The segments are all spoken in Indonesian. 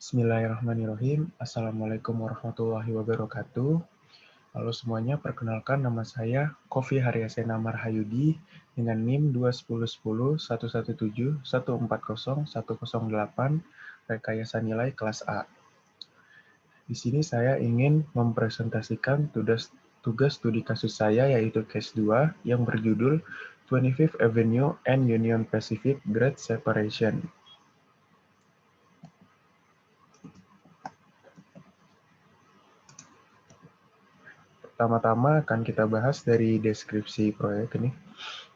Bismillahirrahmanirrahim. Assalamualaikum warahmatullahi wabarakatuh. Halo semuanya, perkenalkan nama saya Kofi Haryasena Marhayudi dengan NIM 2101117140108 rekayasa nilai kelas A. Di sini saya ingin mempresentasikan tugas studi kasus saya yaitu case 2 yang berjudul 25th Avenue and Union Pacific Grade Separation. Pertama-tama akan kita bahas dari deskripsi proyek ini.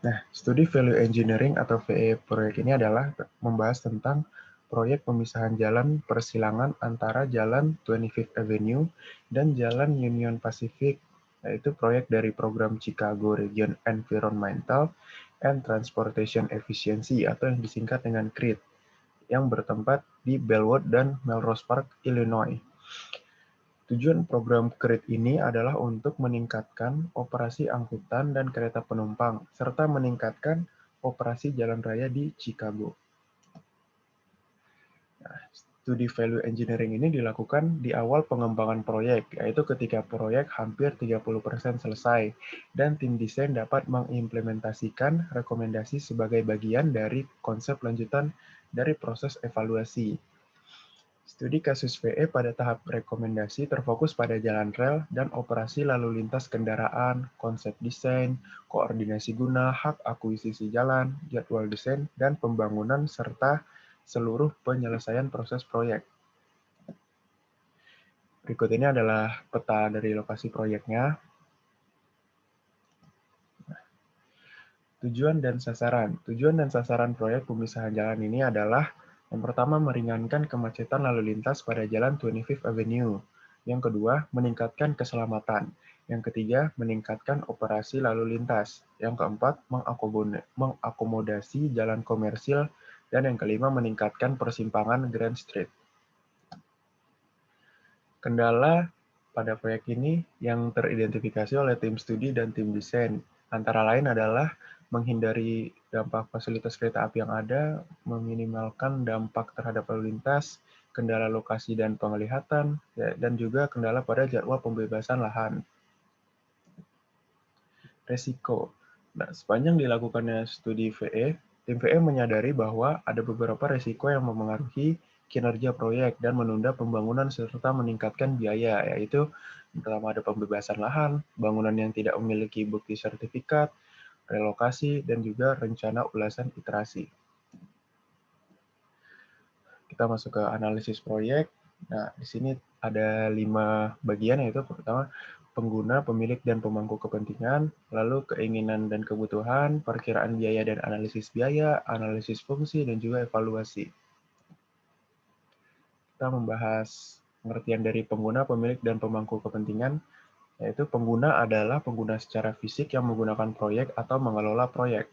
Nah, studi value engineering atau VE proyek ini adalah membahas tentang proyek pemisahan jalan persilangan antara jalan 25th Avenue dan jalan Union Pacific, yaitu proyek dari program Chicago Region Environmental and Transportation Efficiency atau yang disingkat dengan CREET, yang bertempat di Bellwood dan Melrose Park, Illinois. Tujuan program CREET ini adalah untuk meningkatkan operasi angkutan dan kereta penumpang, serta meningkatkan operasi jalan raya di Chicago. Nah, studi value engineering ini dilakukan di awal pengembangan proyek, yaitu ketika proyek hampir 30% selesai, dan tim desain dapat mengimplementasikan rekomendasi sebagai bagian dari konsep lanjutan dari proses evaluasi. Studi kasus VE pada tahap rekomendasi terfokus pada jalan rel dan operasi lalu lintas kendaraan, konsep desain, koordinasi guna, hak akuisisi jalan, jadwal desain, dan pembangunan, serta seluruh penyelesaian proses proyek. Berikut ini adalah peta dari lokasi proyeknya. Tujuan dan sasaran. Tujuan dan sasaran proyek pemisahan jalan ini adalah yang pertama, meringankan kemacetan lalu lintas pada jalan 25th Avenue. Yang kedua, meningkatkan keselamatan. Yang ketiga, meningkatkan operasi lalu lintas. Yang keempat, mengakomodasi jalan komersil. Dan yang kelima, meningkatkan persimpangan Grand Street. Kendala pada proyek ini yang teridentifikasi oleh tim studi dan tim desain, antara lain adalah menghindari dampak fasilitas kereta api yang ada, meminimalkan dampak terhadap lalu lintas, kendala lokasi dan penglihatan, dan juga kendala pada jadwal pembebasan lahan. Resiko. Nah, sepanjang dilakukannya studi VE, tim VE menyadari bahwa ada beberapa resiko yang memengaruhi kinerja proyek dan menunda pembangunan serta meningkatkan biaya, yaitu pertama ada pembebasan lahan, bangunan yang tidak memiliki bukti sertifikat, relokasi, dan juga rencana ulasan iterasi. Kita masuk ke analisis proyek. Nah, di sini ada 5 bagian, yaitu pertama pengguna, pemilik, dan pemangku kepentingan, lalu keinginan dan kebutuhan, perkiraan biaya dan analisis biaya, analisis fungsi, dan juga evaluasi. Kita membahas pengertian dari pengguna, pemilik, dan pemangku kepentingan, yaitu pengguna adalah pengguna secara fisik yang menggunakan proyek atau mengelola proyek.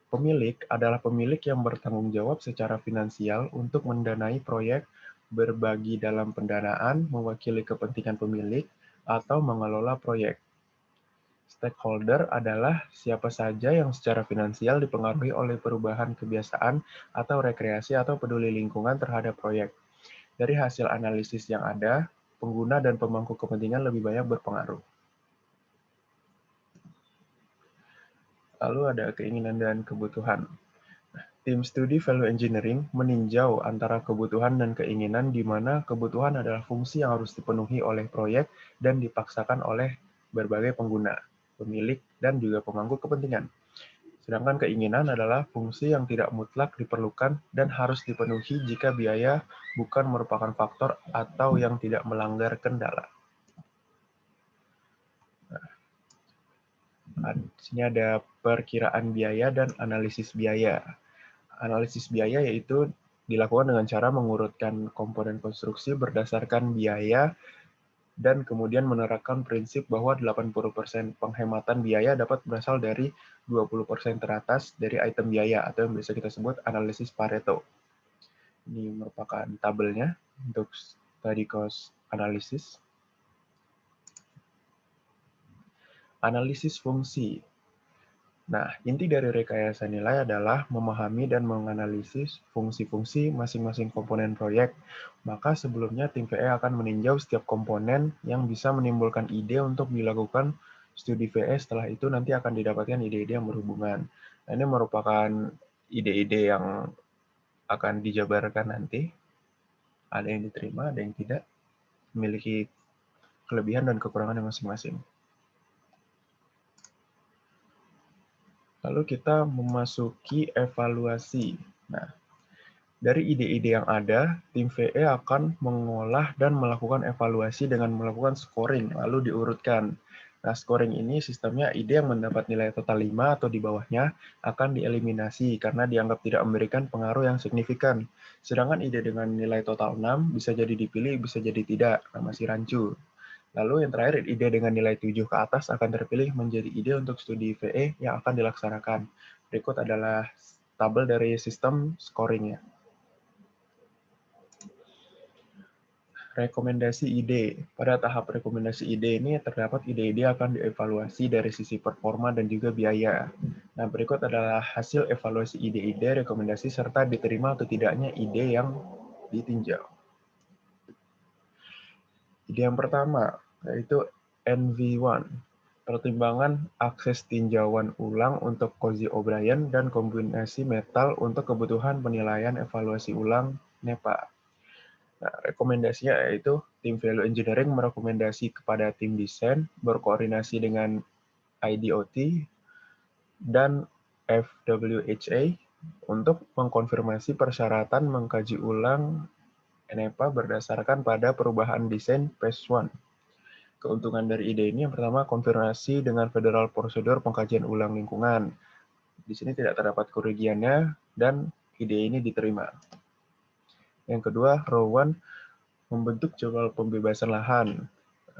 Pemilik adalah pemilik yang bertanggung jawab secara finansial untuk mendanai proyek, berbagi dalam pendanaan, mewakili kepentingan pemilik, atau mengelola proyek. Stakeholder adalah siapa saja yang secara finansial dipengaruhi oleh perubahan kebiasaan atau rekreasi atau peduli lingkungan terhadap proyek. Dari hasil analisis yang ada, pengguna dan pemangku kepentingan lebih banyak berpengaruh. Lalu ada keinginan dan kebutuhan. Tim studi value engineering meninjau antara kebutuhan dan keinginan, di mana kebutuhan adalah fungsi yang harus dipenuhi oleh proyek dan dipaksakan oleh berbagai pengguna, pemilik, dan juga pemangku kepentingan. Sedangkan keinginan adalah fungsi yang tidak mutlak diperlukan dan harus dipenuhi jika biaya bukan merupakan faktor atau yang tidak melanggar kendala. Di sini ada perkiraan biaya dan analisis biaya. Analisis biaya yaitu dilakukan dengan cara mengurutkan komponen konstruksi berdasarkan biaya dan kemudian menerapkan prinsip bahwa 80% penghematan biaya dapat berasal dari 20% teratas dari item biaya atau yang biasa kita sebut analisis Pareto. Ini merupakan tabelnya untuk study cost analysis. Analisis fungsi. Nah, inti dari rekayasa nilai adalah memahami dan menganalisis fungsi-fungsi masing-masing komponen proyek. Maka sebelumnya tim VE akan meninjau setiap komponen yang bisa menimbulkan ide untuk dilakukan studi VE. Setelah itu nanti akan didapatkan ide-ide yang berhubungan. Nah, ini merupakan ide-ide yang akan dijabarkan nanti. Ada yang diterima, ada yang tidak. Memiliki kelebihan dan kekurangan masing-masing. Lalu kita memasuki evaluasi. Nah, dari ide-ide yang ada, tim VE akan mengolah dan melakukan evaluasi dengan melakukan scoring, lalu diurutkan. Nah, scoring ini sistemnya ide yang mendapat nilai total 5 atau di bawahnya akan dieliminasi karena dianggap tidak memberikan pengaruh yang signifikan. Sedangkan ide dengan nilai total 6 bisa jadi dipilih, bisa jadi tidak, nah masih rancu. Lalu yang terakhir, ide dengan nilai 7 ke atas akan terpilih menjadi ide untuk studi VE yang akan dilaksanakan. Berikut adalah tabel dari sistem scoring-nya. Rekomendasi ide. Pada tahap rekomendasi ide ini terdapat ide-ide akan dievaluasi dari sisi performa dan juga biaya. Nah, berikut adalah hasil evaluasi ide-ide, rekomendasi, serta diterima atau tidaknya ide yang ditinjau. Ide yang pertama, yaitu NV1. Pertimbangan akses tinjauan ulang untuk Cozy O'Brien dan kombinasi metal untuk kebutuhan penilaian evaluasi ulang NEPA. Nah, rekomendasinya yaitu tim value engineering merekomendasi kepada tim desain berkoordinasi dengan IDOT dan FWHA untuk mengkonfirmasi persyaratan mengkaji ulang NEPA berdasarkan pada perubahan desain Phase 1. Keuntungan dari ide ini yang pertama, konfirmasi dengan federal prosedur pengkajian ulang lingkungan. Di sini tidak terdapat kerugiannya dan ide ini diterima. Yang kedua, row 1, membentuk jadwal pembebasan lahan.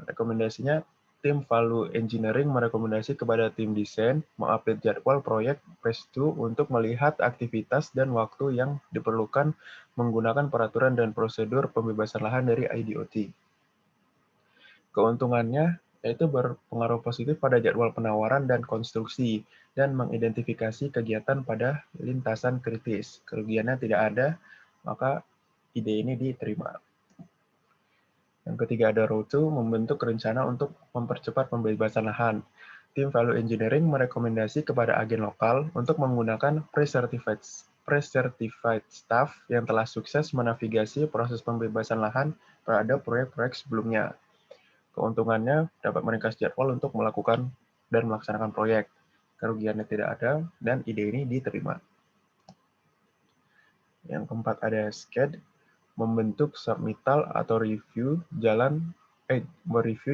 Rekomendasinya, tim value engineering merekomendasi kepada tim desain mengupdate jadwal proyek Phase 2 untuk melihat aktivitas dan waktu yang diperlukan menggunakan peraturan dan prosedur pembebasan lahan dari IDOT. Keuntungannya yaitu berpengaruh positif pada jadwal penawaran dan konstruksi dan mengidentifikasi kegiatan pada lintasan kritis. Kerugiannya tidak ada, maka ide ini diterima. Yang ketiga ada row 2, membentuk rencana untuk mempercepat pembebasan lahan. Tim value engineering merekomendasi kepada agen lokal untuk menggunakan pre-certified staff yang telah sukses menavigasi proses pembebasan lahan pada proyek-proyek sebelumnya. Keuntungannya dapat meringkas jadwal untuk melakukan dan melaksanakan proyek. Kerugiannya tidak ada, dan ide ini diterima. Yang keempat ada SCAD, membentuk submittal atau mereview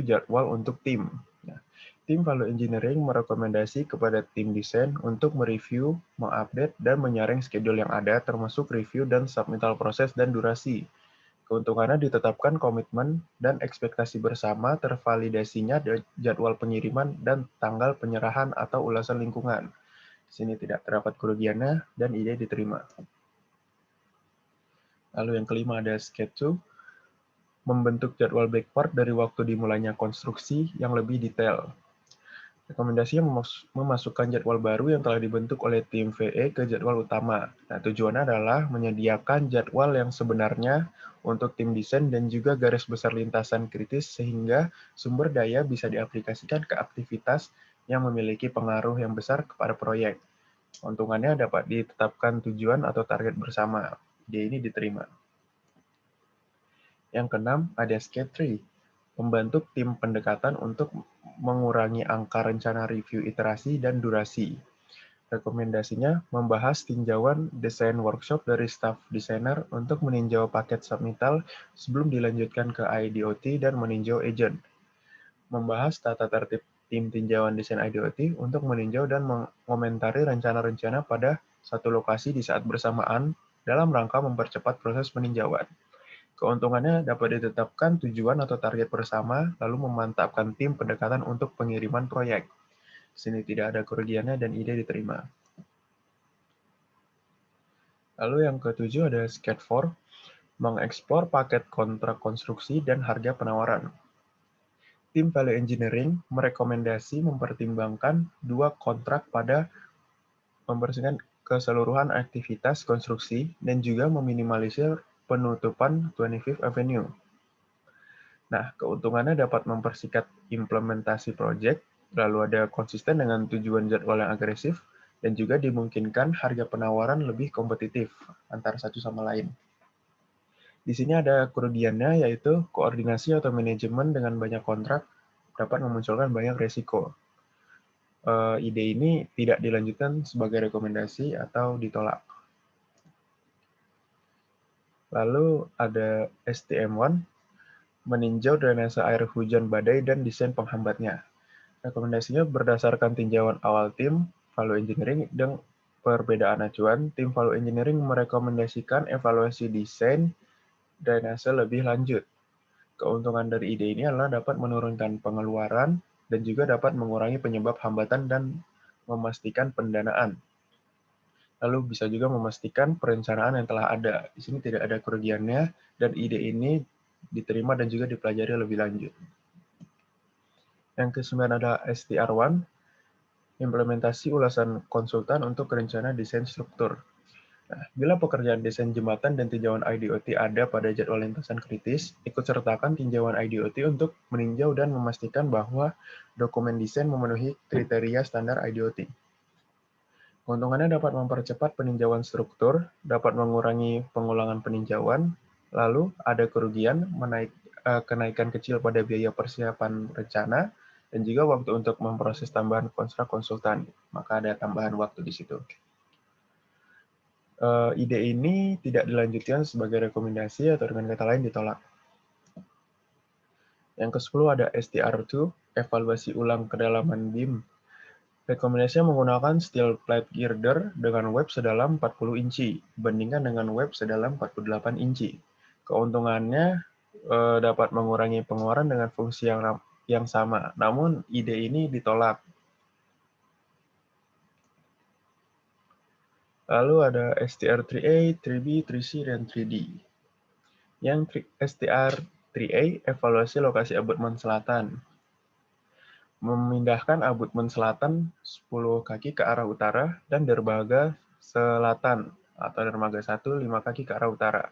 jadwal untuk tim. Nah, tim value engineering merekomendasi kepada tim desain untuk mereview, mengupdate, dan menyaring schedule yang ada, termasuk review dan submittal proses dan durasi. Keuntungannya ditetapkan komitmen dan ekspektasi bersama, tervalidasinya jadwal pengiriman dan tanggal penyerahan atau ulasan lingkungan. Di sini tidak terdapat kerugiannya dan ide diterima. Lalu yang kelima ada SCAD 2, membentuk jadwal backward dari waktu dimulainya konstruksi yang lebih detail. Rekomendasinya memasukkan jadwal baru yang telah dibentuk oleh tim VE ke jadwal utama. Nah, tujuannya adalah menyediakan jadwal yang sebenarnya untuk tim desain dan juga garis besar lintasan kritis sehingga sumber daya bisa diaplikasikan ke aktivitas yang memiliki pengaruh yang besar kepada proyek. Keuntungannya dapat ditetapkan tujuan atau target bersama. Ide ini diterima. Yang keenam ada SCAD 3, membantu tim pendekatan untuk mengurangi angka rencana review iterasi dan durasi. Rekomendasinya membahas tinjauan desain workshop dari staff desainer untuk meninjau paket submittal sebelum dilanjutkan ke IDOT dan meninjau agent. Membahas tata tertib tim tinjauan desain IDOT untuk meninjau dan mengomentari rencana-rencana pada satu lokasi di saat bersamaan dalam rangka mempercepat proses peninjauan. Keuntungannya dapat ditetapkan tujuan atau target bersama, lalu memantapkan tim pendekatan untuk pengiriman proyek. Di sini tidak ada kerugiannya dan ide diterima. Lalu yang ketujuh ada SCAD 4, mengekspor paket kontrak konstruksi dan harga penawaran. Tim value engineering merekomendasi mempertimbangkan dua kontrak pada membersihkan keseluruhan aktivitas konstruksi, dan juga meminimalisir penutupan 25th Avenue. Nah, keuntungannya dapat mempersingkat implementasi proyek, lalu ada konsisten dengan tujuan jadwal yang agresif, dan juga dimungkinkan harga penawaran lebih kompetitif antara satu sama lain. Di sini ada kerugiannya, yaitu koordinasi atau manajemen dengan banyak kontrak dapat memunculkan banyak resiko. Ide ini tidak dilanjutkan sebagai rekomendasi atau ditolak. Lalu ada STM1, meninjau drainase air hujan badai dan desain penghambatnya. Rekomendasinya berdasarkan tinjauan awal tim Value Engineering dan perbedaan acuan, tim Value Engineering merekomendasikan evaluasi desain drainase lebih lanjut. Keuntungan dari ide ini adalah dapat menurunkan pengeluaran dan juga dapat mengurangi penyebab hambatan dan memastikan pendanaan. Lalu bisa juga memastikan perencanaan yang telah ada. Di sini tidak ada kerugiannya dan ide ini diterima dan juga dipelajari lebih lanjut. Yang ke-9 ada STR1, implementasi ulasan konsultan untuk rencana desain struktur. Nah, bila pekerjaan desain jembatan dan tinjauan IDOT ada pada jadwal lintasan kritis, ikut sertakan tinjauan IDOT untuk meninjau dan memastikan bahwa dokumen desain memenuhi kriteria standar IDOT. Keuntungannya dapat mempercepat peninjauan struktur, dapat mengurangi pengulangan peninjauan, lalu ada kerugian kenaikan kecil pada biaya persiapan rencana, dan juga waktu untuk memproses tambahan kontrak konsultan. Maka ada tambahan waktu di situ. Ide ini tidak dilanjutkan sebagai rekomendasi atau dengan kata lain ditolak. Yang ke-10 ada STR2, evaluasi ulang kedalaman beam. Rekomendasinya menggunakan steel plate girder dengan web sedalam 40 inci, dibandingkan dengan web sedalam 48 inci. Keuntungannya dapat mengurangi pengeluaran dengan fungsi yang sama, namun ide ini ditolak. Lalu ada STR3A, 3B, 3C, dan 3D. Yang STR3A, evaluasi lokasi abutmen selatan. Memindahkan abutmen selatan 10 kaki ke arah utara dan dermaga selatan atau dermaga 1 5 kaki ke arah utara.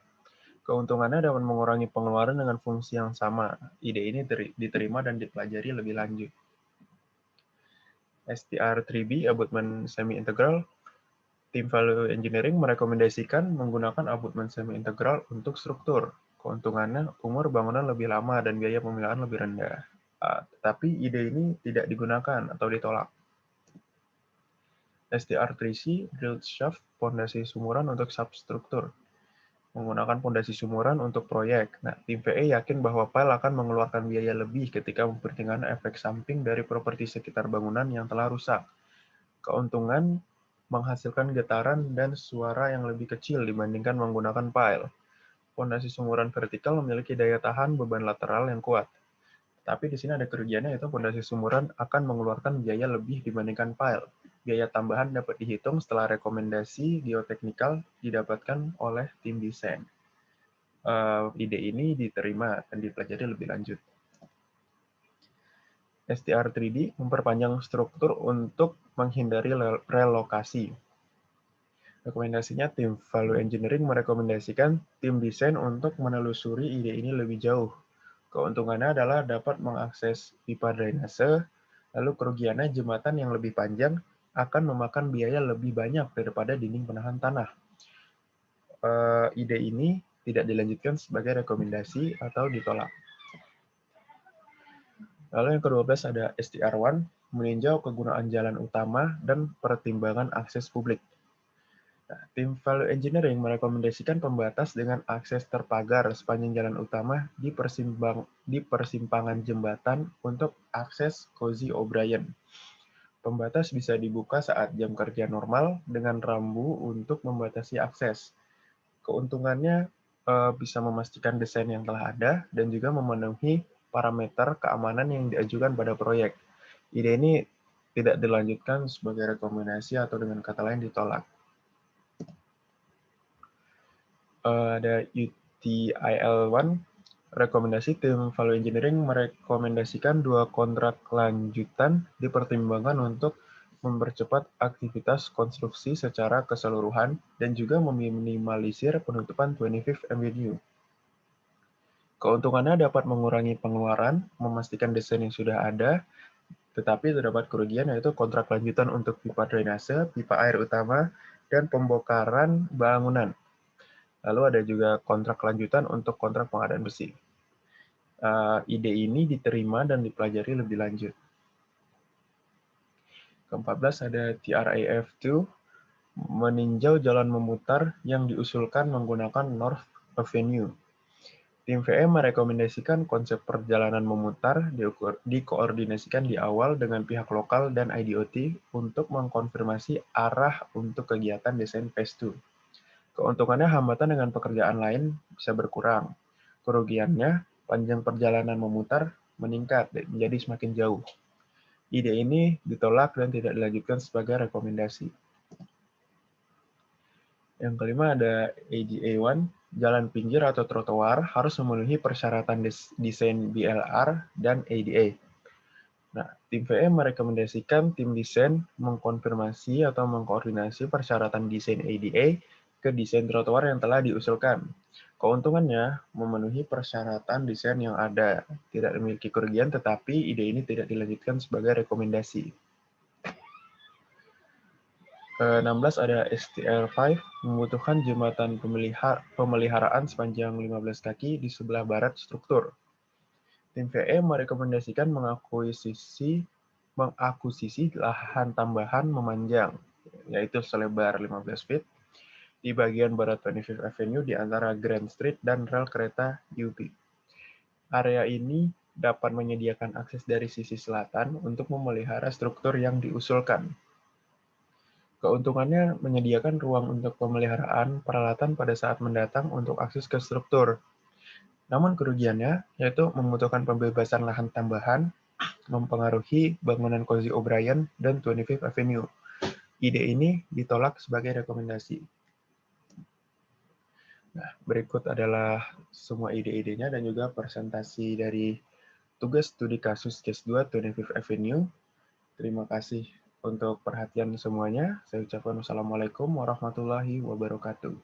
Keuntungannya dapat mengurangi pengeluaran dengan fungsi yang sama. Ide ini diterima dan dipelajari lebih lanjut. STR3B, abutmen semi-integral. Tim Value Engineering merekomendasikan menggunakan abutmen semi-integral untuk struktur. Keuntungannya, umur bangunan lebih lama dan biaya pemeliharaan lebih rendah. Tetapi ide ini tidak digunakan atau ditolak. STR3C, drilled shaft, pondasi sumuran untuk substruktur. Menggunakan pondasi sumuran untuk proyek. Nah, tim VE yakin bahwa PILE akan mengeluarkan biaya lebih ketika mempertimbangkan efek samping dari properti sekitar bangunan yang telah rusak. Keuntungan menghasilkan getaran dan suara yang lebih kecil dibandingkan menggunakan pile. Pondasi sumuran vertikal memiliki daya tahan beban lateral yang kuat. Tapi di sini ada kerugiannya, yaitu pondasi sumuran akan mengeluarkan biaya lebih dibandingkan pile. Biaya tambahan dapat dihitung setelah rekomendasi geoteknikal didapatkan oleh tim desain. Ide ini diterima dan dipelajari lebih lanjut. STR3D memperpanjang struktur untuk menghindari relokasi. Rekomendasinya, tim Value Engineering merekomendasikan tim desain untuk menelusuri ide ini lebih jauh. Keuntungannya adalah dapat mengakses pipa drainase, lalu kerugiannya jembatan yang lebih panjang akan memakan biaya lebih banyak daripada dinding penahan tanah. Ide ini tidak dilanjutkan sebagai rekomendasi atau ditolak. Lalu yang ke-12 ada STR1, meninjau kegunaan jalan utama dan pertimbangan akses publik. Nah, tim Value Engineering merekomendasikan pembatas dengan akses terpagar sepanjang jalan utama di persimpangan jembatan untuk akses Cozy O'Brien. Pembatas bisa dibuka saat jam kerja normal dengan rambu untuk membatasi akses. Keuntungannya bisa memastikan desain yang telah ada dan juga memenuhi parameter keamanan yang diajukan pada proyek. Ide ini tidak dilanjutkan sebagai rekomendasi atau dengan kata lain ditolak. Ada UTIL1, rekomendasi tim Value Engineering merekomendasikan 2 kontrak lanjutan dipertimbangkan untuk mempercepat aktivitas konstruksi secara keseluruhan, dan juga meminimalisir penutupan 25th Avenue. Keuntungannya dapat mengurangi pengeluaran, memastikan desain yang sudah ada, tetapi terdapat kerugian yaitu kontrak lanjutan untuk pipa drainase, pipa air utama, dan pembongkaran bangunan. Lalu ada juga kontrak lanjutan untuk kontrak pengadaan besi. Ide ini diterima dan dipelajari lebih lanjut. Ke-14 ada TRAF2, meninjau jalan memutar yang diusulkan menggunakan North Avenue. Tim VE merekomendasikan konsep perjalanan memutar dikoordinasikan di awal dengan pihak lokal dan IDOT untuk mengkonfirmasi arah untuk kegiatan desain Phase 2. Keuntungannya hambatan dengan pekerjaan lain bisa berkurang. Kerugiannya, panjang perjalanan memutar meningkat menjadi semakin jauh. Ide ini ditolak dan tidak dilanjutkan sebagai rekomendasi. Yang kelima ada ADA1, jalan pinggir atau trotoar harus memenuhi persyaratan desain BLR dan ADA. Nah, tim VE merekomendasikan tim desain mengkonfirmasi atau mengkoordinasi persyaratan desain ADA ke desain trotoar yang telah diusulkan. Keuntungannya, memenuhi persyaratan desain yang ada, tidak memiliki kerugian, tetapi ide ini tidak dilanjutkan sebagai rekomendasi. Ke-16 ada STL5, membutuhkan jembatan pemeliharaan sepanjang 15 kaki di sebelah barat struktur. Tim VE merekomendasikan mengakuisisi lahan tambahan memanjang, yaitu selebar 15 feet, di bagian barat 25th Avenue di antara Grand Street dan rel kereta UP. Area ini dapat menyediakan akses dari sisi selatan untuk memelihara struktur yang diusulkan. Keuntungannya menyediakan ruang untuk pemeliharaan peralatan pada saat mendatang untuk akses ke struktur. Namun kerugiannya yaitu membutuhkan pembebasan lahan tambahan, mempengaruhi bangunan Cozy O'Brien dan 25th Avenue. Ide ini ditolak sebagai rekomendasi. Nah, berikut adalah semua ide-idenya dan juga presentasi dari tugas studi kasus case 2 25th Avenue. Terima kasih untuk perhatian semuanya. Saya ucapkan wassalamualaikum warahmatullahi wabarakatuh.